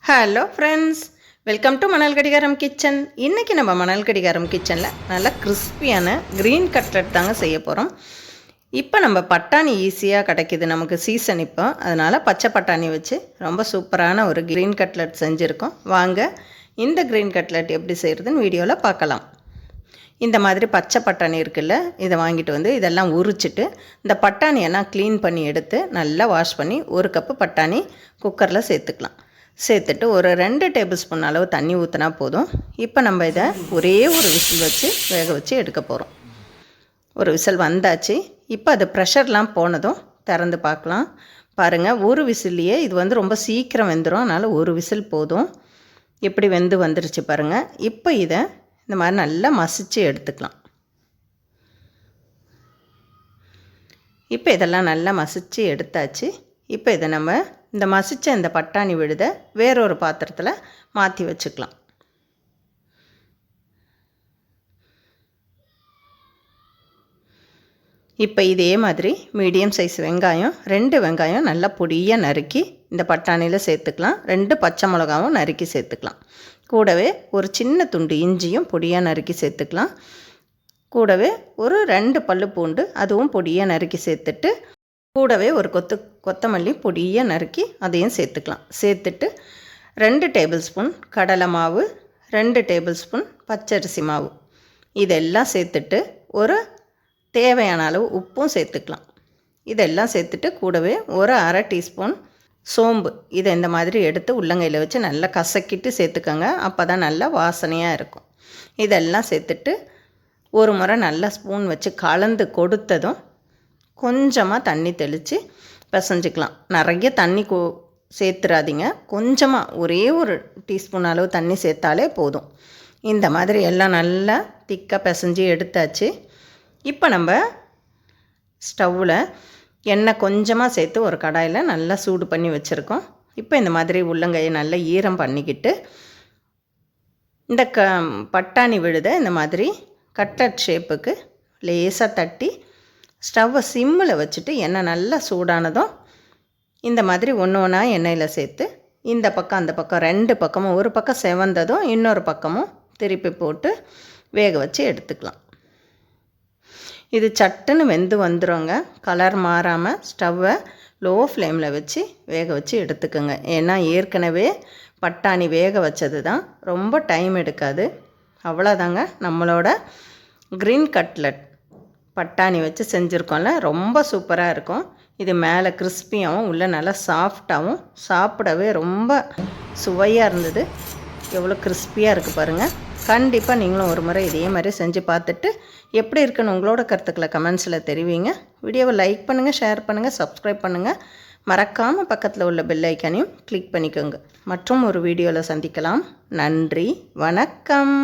Hello friends, welcome to மணல் கடிகாரம் kitchen. இன்றைக்கி நம்ம மணல் கடிகாரம் கிச்சனில் நல்லா கிறிஸ்பியான க்ரீன் கட்லெட் தாங்க செய்ய போகிறோம். இப்போ நம்ம பட்டாணி ஈஸியாக கிடைக்கிது, நமக்கு சீசன் இப்போ. அதனால் பச்சை பட்டாணி வச்சு ரொம்ப சூப்பரான ஒரு க்ரீன் கட்லெட் செஞ்சுருக்கோம். வாங்க இந்த க்ரீன் கட்லெட் எப்படி செய்கிறதுன்னு வீடியோவில் பார்க்கலாம். இந்த மாதிரி பச்சை பட்டாணி இருக்குல்ல, இதை வாங்கிட்டு வந்து இதெல்லாம் உரிச்சிட்டு இந்த பட்டாணியெல்லாம் க்ளீன் பண்ணி எடுத்து நல்லா வாஷ் பண்ணி 1 கப்பு பட்டாணி குக்கரில் சேர்த்துக்கலாம். சேர்த்துட்டு ஒரு 2 டேபிள் ஸ்பூன் அளவு தண்ணி ஊற்றினா போதும். இப்போ நம்ம இதை ஒரே ஒரு விசில் வச்சு வேக வச்சு எடுக்க போகிறோம். ஒரு விசில் வந்தாச்சு. இப்போ அது ப்ரெஷர்லாம் போனதும் திறந்து பார்க்கலாம். பாருங்கள், ஒரு விசில்லையே இது ரொம்ப சீக்கிரம் வெந்துடும். அதனால் ஒரு விசில் போதும். எப்படி வெந்து வந்துருச்சு பாருங்கள். இப்போ இதை இந்த மாதிரி நல்லா மசிச்சு எடுத்துக்கலாம். இப்போ இதெல்லாம் நல்லா மசிச்சு எடுத்தாச்சு. இப்போ இதை நம்ம இந்த மசிச்ச இந்த பட்டாணி விழுதை வேறொரு பாத்திரத்தில் மாற்றி வச்சுக்கலாம். இப்போ இதே மாதிரி மீடியம் சைஸ் வெங்காயம் 2 வெங்காயம் நல்லா பொடியாக நறுக்கி இந்த பட்டாணியில் சேர்த்துக்கலாம். 2 பச்சை மிளகாவும் நறுக்கி சேர்த்துக்கலாம். கூடவே ஒரு சின்ன துண்டு இஞ்சியும் பொடியாக நறுக்கி சேர்த்துக்கலாம். கூடவே ஒரு 2 பல்லு பூண்டு அதுவும் பொடியாக நறுக்கி சேர்த்துட்டு, கூடவே ஒரு கொத்தமல்லி பொடியாக நறுக்கி அதையும் சேர்த்துக்கலாம். சேர்த்துட்டு 2 டேபிள் ஸ்பூன் கடலை மாவு, 2 டேபிள் ஸ்பூன் பச்சரிசி மாவு இதெல்லாம் சேர்த்துட்டு ஒரு தேவையான அளவு உப்பும் சேர்த்துக்கலாம். இதெல்லாம் சேர்த்துட்டு கூடவே ஒரு அரை டீஸ்பூன் சோம்பு இதை இந்த மாதிரி எடுத்து உள்ளங்கையில் வச்சு நல்லா கசக்கிட்டு சேர்த்துக்கோங்க. அப்போ தான் நல்லா வாசனையாக இருக்கும். இதெல்லாம் சேர்த்துட்டு ஒரு முறை நல்லா ஸ்பூன் வச்சு கலந்து கொடுத்ததும் கொஞ்சமாக தண்ணி தெளித்து பிசைஞ்சிக்கலாம். நிறைய தண்ணி சேர்த்துறாதீங்க. கொஞ்சமாக ஒரே ஒரு டீஸ்பூன் அளவு தண்ணி சேர்த்தாலே போதும். இந்த மாதிரி எல்லாம் நல்லா திக்காக பிசைஞ்சு எடுத்தாச்சு. இப்போ நம்ம ஸ்டவ்வில் எண்ணெய் கொஞ்சமாக சேர்த்து ஒரு கடாயில் நல்லா சூடு பண்ணி வச்சுருக்கோம். இப்போ இந்த மாதிரி உள்ளங்கையை நல்லா ஈரம் பண்ணிக்கிட்டு இந்த பட்டாணி விழுதை இந்த மாதிரி கட்லெட் ஷேப்புக்கு லேசாக தட்டி ஸ்டவ்வை சிம்மில் வச்சுட்டு எண்ணெய் நல்லா சூடானதும் இந்த மாதிரி ஒன்று ஒன்றா எண்ணெயில் சேர்த்து இந்த பக்கம் அந்த பக்கம் 2 பக்கமும், ஒரு பக்கம் செவந்ததும் இன்னொரு பக்கமும் திருப்பி போட்டு வேக வச்சு எடுத்துக்கலாம். இது சட்டுன்னு வெந்து வந்துடுங்க. கலர் மாறாமல் ஸ்டவ்வை லோ ஃப்ளேமில் வச்சு வேக வச்சு எடுத்துக்கோங்க. ஏன்னா ஏற்கனவே பட்டாணி வேக வச்சது தான், ரொம்ப டைம் எடுக்காது. அவ்வளோதாங்க, நம்மளோட க்ரீன் கட்லெட் பட்டாணி வச்சு செஞ்சுருக்கோம்ல, ரொம்ப சூப்பராக இருக்கும். இது மேலே கிறிஸ்பியாகவும் உள்ளே நல்லா சாஃப்டாகவும், சாப்பிடவே ரொம்ப சுவையாக இருந்தது. எவ்வளோ கிறிஸ்பியாக இருக்குது பாருங்கள். கண்டிப்பாக நீங்களும் ஒரு முறை இதே மாதிரி செஞ்சு பார்த்துட்டு எப்படி இருக்குன்னு உங்களோட கருத்துக்களை கமெண்ட்ஸில் தெரிவிங்க. வீடியோவை லைக் பண்ணுங்கள், ஷேர் பண்ணுங்கள், சப்ஸ்கிரைப் பண்ணுங்கள். மறக்காமல் பக்கத்தில் உள்ள பெல் ஐக்கானையும் கிளிக் பண்ணிக்கோங்க. மற்றும் ஒரு வீடியோவில் சந்திக்கலாம். நன்றி, வணக்கம்.